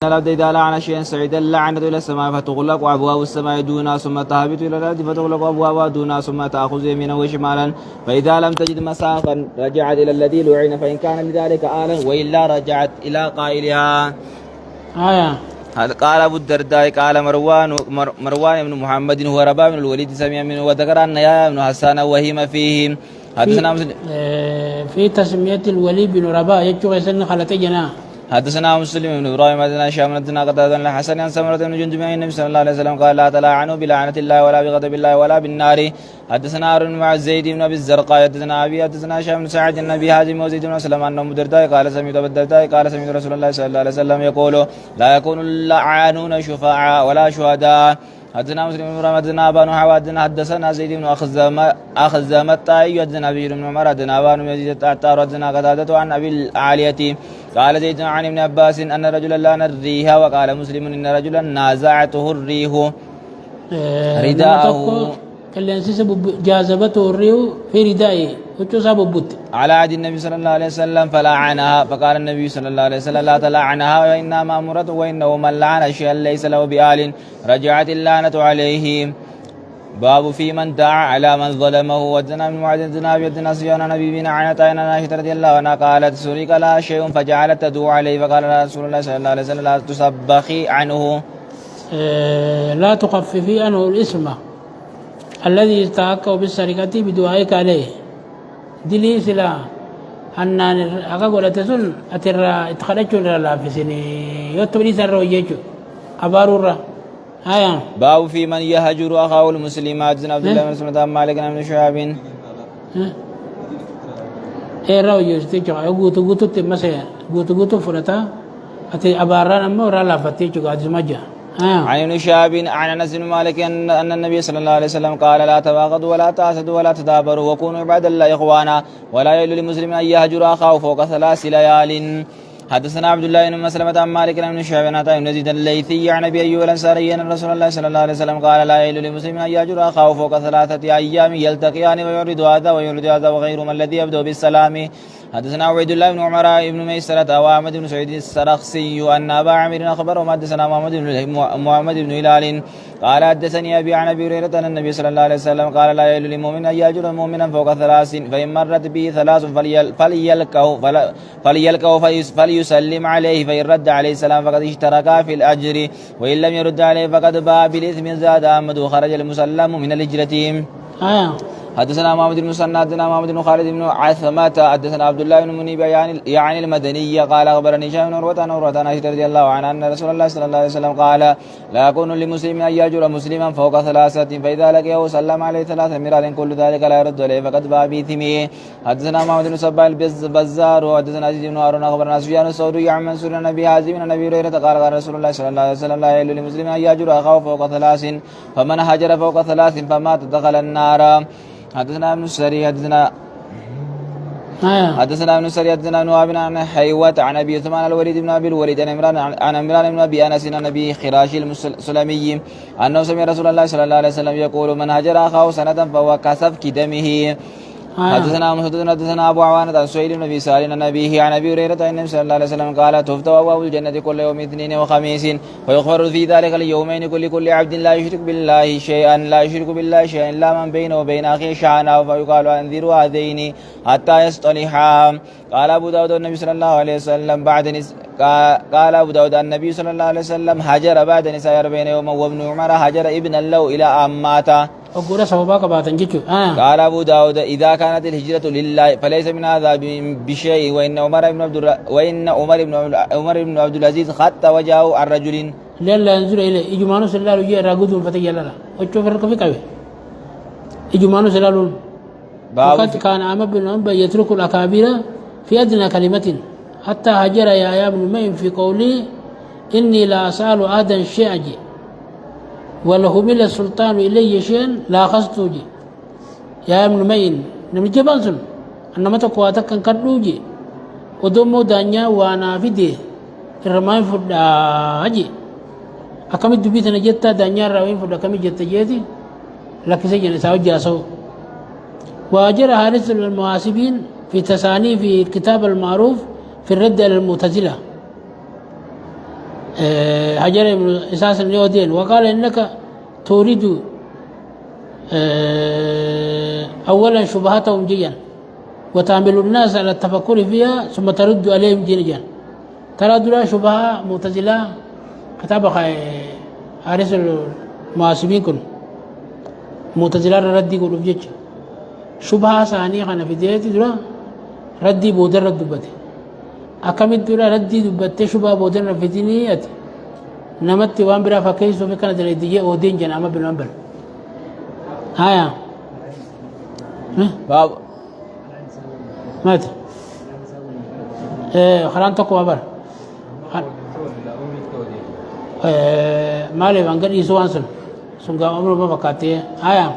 العبد إذا لعن شيئا سعيدا لعنت إلى السماء فتغلق أبواب السماء دونها ثم تهبط إلى الأرض فتغلق أبوابها دونها ثم تأخذ يمينا وشمالا فإذا لم تجد مساقا رجعت إلى الذي لعن فإن كان لذلك آلا وإلا رجعت إلى قائلها. قال أبو الدرداء قال مروان بن محمد هو رباب بن الوليد سمع منه وذكر أن يحيى بن حسان وهم فيه. حدثنا في تسمية الوليد بن رباح يجوا سن خلتي جناه. حدثنا مسلم بن ابراهيم حدثنا هشام بن قتادة عن الحسن عن سمرة بن جندب عن النبي صلى الله عليه وسلم قال لا تلاعنوا بلعنة الله ولا بغضب الله ولا بالنار. حدثنا هارون مع زيد بن ابي الزرقاء حدثنا ابي حدثنا هشام بن سعد النبي هازم وزيد بن سلم عن ابو الدرداء قال سمعت ابو الدرداء قال سمعت رسول الله صلى الله عليه وسلم يقول لا يكون اللعانون شفعاء ولا شهداء. حدثنا مسلم بن ابراهيم حدثنا ابان حوادنا حدثنا زيد بن اخزام الطائي حدثنا ابي بن عمر حدثنا ابان يزيد التعتار حدثنا قتادة عن ابي العالية قال زيد عن ابن عباس ان رجلا لعن الريح وقال مسلم ان رجلا نازعته الريح رداءه جاذبته الريح في ردائه على عهد النبي صلى الله عليه وسلم فلعنها فقال النبي صلى الله عليه وسلم لا تلعنها وانها مامورة وانه من لعن شيئا ليس له بآل رجعت اللعنة عليه. باب في من دعا على من ظلمه. ودنا من معاذ ودنا سفيان عن ابي بن عنة عن عائشة رضي الله عنها قالت سرق لها شيء فجعلت تدعو عليه فقال رسول الله صلى الله عليه وسلم لا تسبخي عنه لا تخففي عنه الاسم الذي يستحق بالسرقة بدعائك عليه دلي سلا أنان أقول تسون أترى اتخرجوا لله في سنة يتبني سر ويجوا أبارورا. باب في من يهجر أخاه المسلمات زن عبد الله بن مسعود مالك بن شهاب. راو يستيجوا يقولوا قلتوا تمسيه قلتوا فرتا أتي أباران أما ورا لا فتيجوا قاعد مجا. عن ابن شهاب عن انس بن مالك ان النبي صلى الله عليه وسلم قال لا تباغضوا ولا تحسدوا ولا تدابروا وكونوا عباد الله اخوانا ولا يحل لمسلم ان يهجر اخاه فوق 3 ليال. حدثنا عبد الله بن مسلمة عن مالك بن شهاب عن عطاء بن يزيد الليثي عن ابي ايوب الانصاري ان رسول الله صلى الله عليه وسلم قال لا يحل لمسلم ان يهجر اخاه فوق 3 ايام يلتقيان ويعرض هذا ويعرض هذا وغيرهم الذي يبدو بالسلام. حدثنا عبيد الله بن عمر بن ميسرة وأحمد بن سعيد السرخسي أن أبا عامر أخبرهم حدثنا محمد بن هلال قال حدثني أبي عن أبي هريرة أن النبي صلى الله عليه وسلم قال لا يحل للمؤمن أن يهجر مؤمنا فوق 3 فإن مرت به 3 فليلقه فليسلم عليه فإن رد عليه السلام فقد اشترك في الأجر وإن لم يرد عليه فقد باء بالإثم زاد أحمد وخرج المسلم من الهجرة. حدثنا محمد بن مسنى حدثنا محمد بن خالد بن عثمة حدثنا عبد الله بن منيب يعني المدني قال اخبرني هشام بن عروة عن عائشة رضي الله عنها ان رسول الله صلى الله عليه وسلم قال لا يكون لمسلم ان يهجر مسلما فوق 3 فاذا لقيه سلم عليه 3 مرات كل ذلك لا يرد عليه فقد باء باثمه. حدثنا محمد بن صباح البزار وحدثنا عزيز بن هارون اخبرنا سفيان الثوري عن منصور عن ابي حازم عن ابي هريرة قال رسول الله صلى الله عليه وسلم لا يحل لمسلم ان يهجر اخاه فوق 3 فمن هاجر فوق 3 فمات دخل النار. حدثنا ابن السري حدثنا ابن السري حدثنا ابن وهب عن حيوة عن ابي عثمان الوليد بن ابي الوليد عن عمران بن ابي انس عن ابي خراش السلمي انه سمع رسول الله صلى الله عليه وسلم يقول من هجر اخاه سنة فهو كسفك دمه. حدثنا حدثنا ابو عوانة عن سهيل بن ابي سالم عن ابيه عن ابي هريرة ان النبي صلى الله عليه وسلم قال تفتح ابواب الجنة كل يوم اثنين وخميس ويغفر في ذلك اليومين كل عبد لا يشرك بالله شيئا الا من بينه وبين اخيه شعنه فيقال انذروا هذين حتى يصطلحا. قال ابو داود النبي صلى الله عليه وسلم قال ابو داود النبي صلى الله عليه وسلم هجر بعد نساء 40 يوما وابن عمر هجر ابنا له الى اماته. قال أبو داود إذا كانت الهجرة لله فليس من هذا بشيء وإن عمر بن عبد العزيز خط وجهه عن رجل لا ينزل إليه إجمانه سلال وجه راقود فتجلل وشوف الركب كبير إجمانه سلال وقد كان عمر بن عمر يترك الأكابر في أدنى كلمة حتى هجر يا ابن مين في قولي إني لا أسأل أحدا شيئا ولو همل السلطان إلي شيئا لا خصتوجي يا ابن مين نمي جبالسن أنما تقواتك كان كدوجي ودومو دانيا وانا فيدي الرمائن فدا هجي أكمل دبيتنا جتا دانيا الرمائن فدا كمي جتا جيتي لكن سيجن ساو جاسو وأجر حارس المحاسبين في تساني في الكتاب المعروف في الرد على المعتزلة حجر بن إساس اليودين وقال إنك تريد أولا شبهاتهم جيا وتعمل الناس على التفكر فيها ثم ترد عليهم جيا ترى دولا شبهة معتزلة كتاب حارس المعاصمين كن معتزلة ردي يقولوا بجيج شبهة ثانية خنا في ديتي دولا ردي بودر رد دبته أكمل دولا ردي دبته شبهة بودر في دينيتي نمت وان برا فكيس وفكنا دليدية ودين جنا أما بالأنبل هايا باب مات خلان تقوى بر مالي بانقر يسوان سنقا عمره ما بكاتي هايا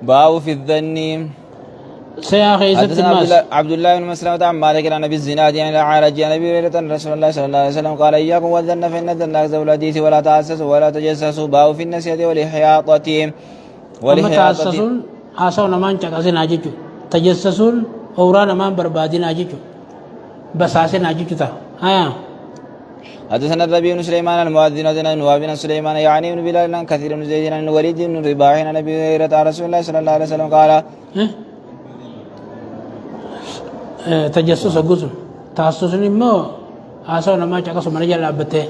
باب في الظن سياخي ست الناس عبد الله بن مسلمة عن مالك عن ابي الزناد عن العارج عن ابي هريرة ان رسول الله صلى الله عليه وسلم قال اياكم والظن فان الظن اكذب الحديث ولا تعسسوا ولا تجسسوا باب في النسية والإحياطة أما تعسسون حاسون مان چاكاسين آجيچو تجسسون أوران مان بربادين آجيچو بس آسين آجيچو تا هايا حدثنا الربيع بن سليمان المؤذن عن نواب بن سليمان يعني بن بلال عن كثير بن زيد عن الوليد بن رباح عن ابي هريرة عن رسول الله صلى الله عليه وسلم قال تجسس غزو تحسسن مو حاسون مان چاكاسو من جل ابته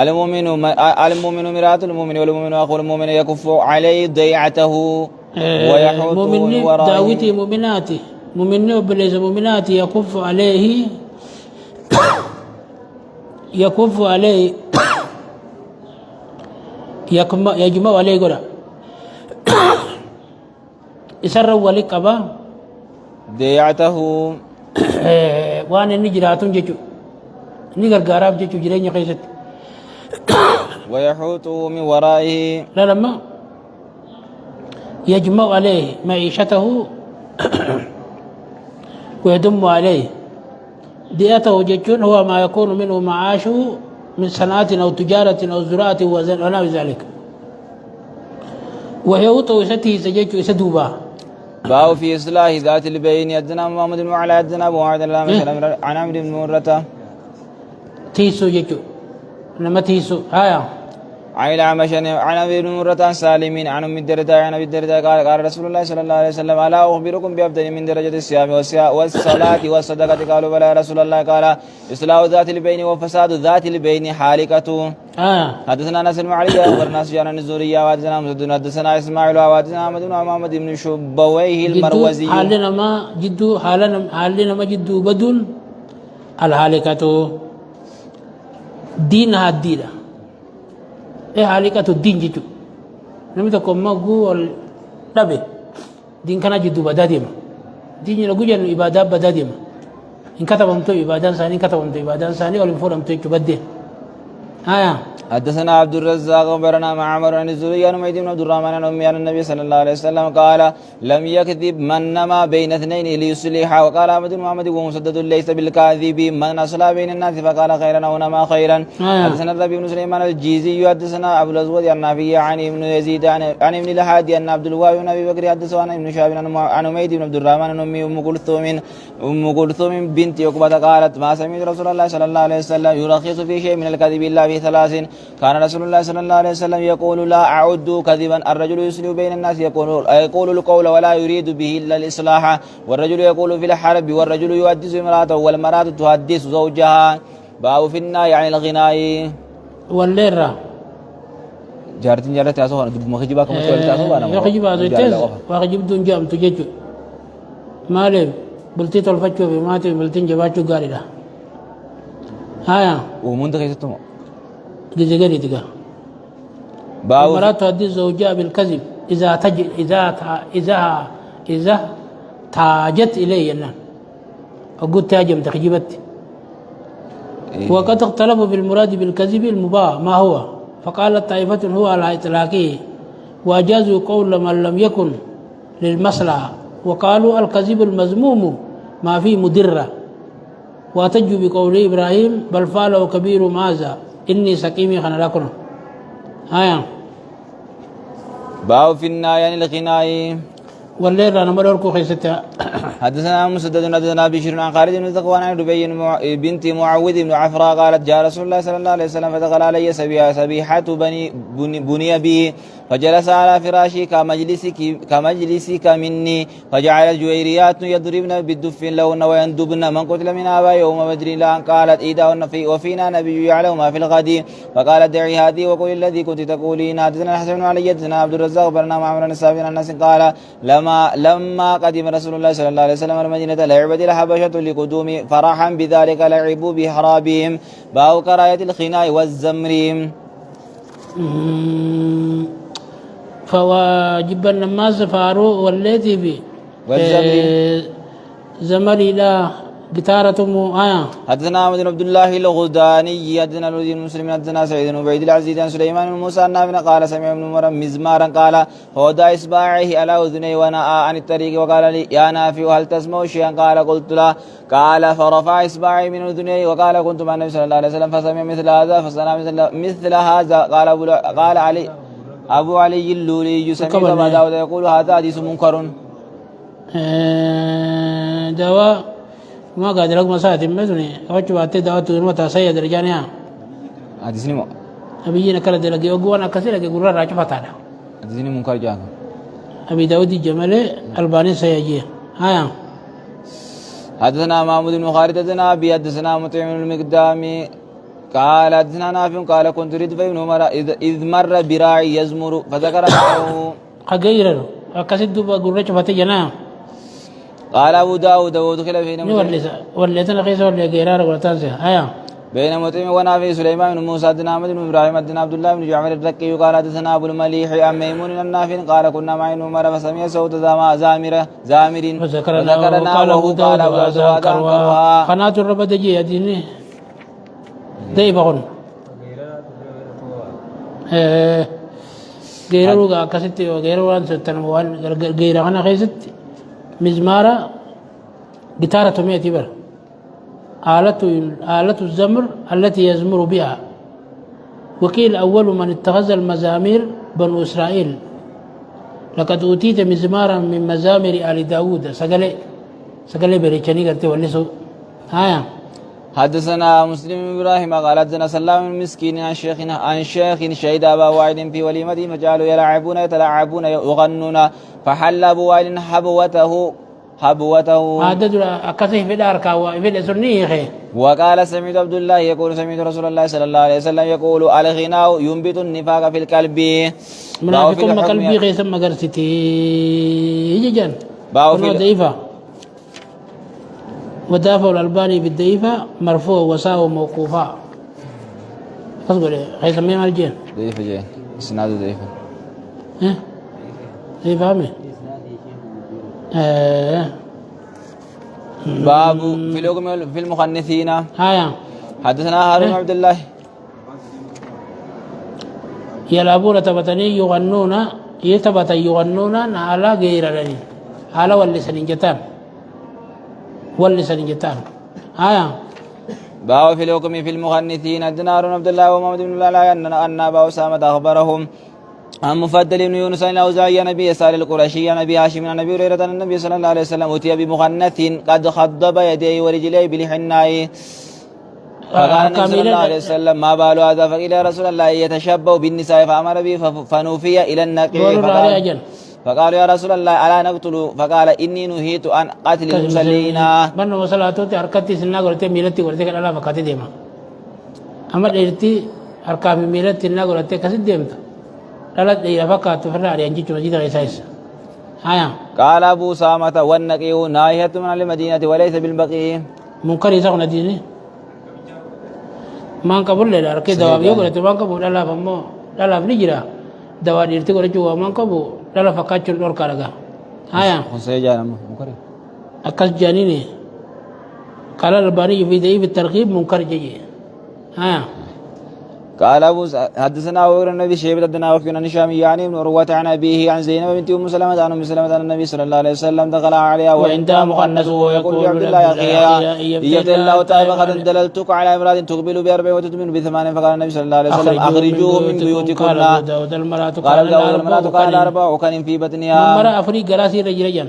المؤمن مرآة المؤمن والمؤمن أخو المؤمن يكف عليه ضيعته ويحوط مؤمن ورائه داويتي مؤمناتي مؤمن وبليز مؤمناتي يكف عليه يكف عليه يجمع عليه قرأ يسر ولك أبا ضيعته وانا نجراتون جيجو نيغر غاراب جيجو جيرين قيست ويحوطه من ورائه لا لما يجمع عليه معيشته ويدم عليه ديته جيجون هو ما يكون منه معاشه من صناعة أو تجارة أو زراعة ونحو ذلك ويحوطه يسته سجيجو يسدوبا باب في إصلاح ذات البين أدنى محمد بن على أدنى أبو عبد الله عن عمرو بن مرة تيسو جيجو لما تيسو هايا عن الأعمش عن ابي بن مرة عن سالم عن ام الدرداء عن ابي الدرداء قال رسول الله صلى الله عليه وسلم الا اخبركم بافضل من درجة الصيام والصلاة والصدقة قالوا بلى يا رسول الله قال اصلاح ذات البين وفساد ذات البين حالكة حدثنا انس بن علي اخبرنا سفيان بن الزهري وحدثنا مسدد حدثنا اسماعيل وحدثنا احمد بن محمد بن شبويه المروزي حالنا ما جدو بدل الحالكة دينها الدين حالكة الدين جيجو نمي تكو مغو والنبي دين كان جدو بداديما دين يلقو جن إبادات بداديما إن كتبهم تو إبادان ثاني إن كتبهم تو إبادان ثاني ولم فورم تو يكبدين هايا حدثنا عبد الرزاق أخبرنا معمر عن الزهري عن عبيد بن عبد الرحمن عن أمي عن النبي صلى الله عليه وسلم قال لم يكذب من نما بين اثنين ليصلح وقال أحمد بن محمد ومسدد ليس بالكاذب من أصلح بين الناس فقال خيرا أو نما خيرا حدثنا الربيع بن سليمان الجيزي حدثنا أبو الأسود عن نافع عن ابن يزيد عن ابن الهادي أن عبد الوهاب بن أبي بكر حدثه عن ابن شهاب عن عبيد بن عبد الرحمن عن أمي أم كلثوم بنت عقبة قالت ما سمعت رسول الله صلى الله عليه وسلم يرخص في شيء من الكذب إلا في ثلاث كان رسول الله صلى الله عليه وسلم يقول لا أعد كذبا الرجل يصلح بين الناس يقول القول ولا يريد به إلا الإصلاح والرجل يقول في الحرب والرجل يحدث امرأته والمرأة تحدث زوجها باب في النهي عن الغناء والليرة جارتين جارتين أسوأ دب مخجبا كم تقول تأسوأ أنا مخجبا زيتز وخجب دون جام تجيجو مالي بلتي تلفتشو في ماتي بلتين جباتشو غاري لا هايا ومنتك يستمع جزجري تجا المرأة تحدث زوجها بالكذب إذا تاجت إليه أقول تاجم تخجبت وقد اختلفوا بالمراد بالكذب المباح ما هو فقالت طائفة هو على إطلاقه وأجازوا قول من لم يكن للمصلحة وقالوا الكذب المذموم ما فيه مدرة واتجوا بقول إبراهيم بل فعله كبير ماذا إني سقيمي خنا لكم هايا باب في النهي عن الغناء والليل أنا مرور كو خيستها حدثنا مسدد حدثنا بشير عن خالد بن ذكوان عن ربيع بنت معوذ بن عفراء قالت جاء رسول الله صلى الله عليه وسلم فدخل علي سبيحة بني به فجلس على فراشي كمجلسك مني فجعل الجويريات يضربن بالدف لهن ويندبن من قتل من آباء يوم بدر لان قالت إيداهن وفينا نبي يعلم ما في الغد فقالت دعي هذه وقل الذي كنت تقولين. حدثنا الحسن علي حدثنا عبد الرزاق برنا معمر النسابي عن الناس قال لما قدم رسول الله صلى الله عليه وسلم المدينة لعبت الحبشة لقدوم فرحا بذلك لعبوا بحرابهم باو كراية الخناء والزمريم. فواجب النماز فارو والذي بي زمري لا قتارة آية. حدثنا عبد بن عبد الله الغداني حدثنا الوليد بن مسلم حدثنا سعيد بن عبيد العزيز عن سليمان بن موسى النافع قال سمع ابن عمر مزمارا قال فوضع اصبعه على اذنيه ونأى عن الطريق وقال لي يا نافع هل تسمع شيئا قال قلت لا قال فرفع اصبعه من اذنيه وقال كنت مع النبي صلى الله عليه وسلم فسمع مثل هذا فصنع مثل هذا قال علي ابو علي اللولي سمع ابا داود يقول هذا حديث منكر. دواء ما قادر لك مساعد مدني أوجه باتي دعوت المتا سيد رجانيا حديثني مو أبينا كلا دلقي أقوانا كثير لقي قرر راجع فتانا حديثني منكر جاك أبي داود الجمل الباني سيجي هايا. حدثنا محمود بن خالد حدثنا أبي حدثنا مطعم المقدامي قال حدثنا نافع قال كنت ردف ابن عمر إذ مر براعي يزمر فذكر أنه أغيره أكاسد دوبا قرر فتي جنا قال أبو داود ودخل فينا ولا تنخيص ولا غيرار ولا تنسى هيا بين مطعم ونافع سليمان بن موسى حدثنا أحمد بن إبراهيم حدثنا عبد الله بن جعفر الرقي قال حدثنا أبو المليح عن ميمون النافع قال كنا مع ابن عمر فسمع صوت زامر فذكرنا وهو قال أنكرها قناة الرب تجي هذه دايبون غيروا كاسيتي وغيروا أن ستنوان غير أنا خيست مزمارة جتارة مئة بر آلة الزمر التي يزمر بها. وقيل أول من اتخذ المزامير بنو إسرائيل لقد أوتيت مزمارا من مزامر آل داود سقلي بريشاني قلت ولسو هايا. حدثنا مسلم بن ابراهيم قال حدثنا سلام المسكين عن شيخ شهد ابا وائل في وليمه فجعلوا يتلاعبون يغنون فحل ابو وائل حبوته عدد أكثر في دار كوا في السنية وقال سمعت عبد الله يقول سمعت رسول الله صلى الله عليه وسلم يقول الغناء ينبت النفاق في القلب منافق قلبي غير ثم قرستي يجن باو ضعيفة ودافع الألباني بالضعيفة مرفوع وساو موقوفا أصبر غير سمي مرجين ضعيفة جين اسناد ضعيفة ضعيفة همي باب في الحكم في المخنثين هايا. حدثنا هارون عبد الله يلعبون تبتني يغنون يغنون على غير لني على واللسان جتان هايا. باب في الحكم في المخنثين حدثنا هارون عبد الله ومحمد بن الله أن أبا أسامة أخبرهم عن مفضل بن يونس عن الأوزاعي عن أبي يسار القرشي عن أبي هاشم عن أبي هريرة أن النبي صلى الله عليه وسلم أتي بمخنث قد خضب يديه ورجليه بالحناء فقال النبي صلى الله عليه وسلم ما بال هذا فقيل يا رسول الله يتشبه بالنساء فأمر به فنوفي إلى النقي فقالوا يا رسول الله ألا نقتل فقال إني نهيت عن قتل المصلين من وصلاته أركتي سنة قلت ميلتي قلت كلا فقاتي ديما أما الإرتي أركاب ميلتي سنة قلت كسد ديمتا لا فقط فرار ينجي مجيد غيسايس هيا. قال أبو سامة والنقي ناهية من المدينة وليس بالبقي منكر يساق نديني ما قبل لا أركي دواب يقول ما قبل لا فمو لا بنجرا دواب يرتي قول جوا ما قبل لا فقط شلور كارجا هيا. خسيجان منكر أكاس جانيني قال الباني في ذي بالترغيب منكر جي هيا. قال أبو حدثنا أبو بكر النبي شيبة حدثنا وكيع عن هشام يعني بن عروة عن أبيه عن زينب بنت أم سلمة عن أم سلمة عن النبي صلى الله عليه وسلم دخل عليها وعندها مخنث ويقول لعبد الله يا أخي يبت الله تعالى فقد دللتك على امرأة تقبل بأربع وتدمن بثمان فقال النبي صلى الله عليه وسلم أخرجوه من بيوتكن قال داود المرأة كان أربع وكان في بطنها مرة أفريق جلاسي رجلا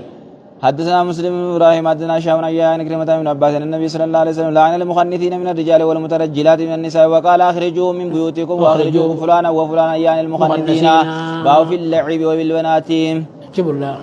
حدثنا مسلم بن ابراهيم حدثنا هشام بن عيان كلمة من عباس النبي صلى الله عليه وسلم لعن المخنثين من الرجال والمترجلات من النساء وقال اخرجوهم من بيوتكم واخرجوهم فلانا وفلانا يعني المخنثين باو في اللعب وبالبنات جب الله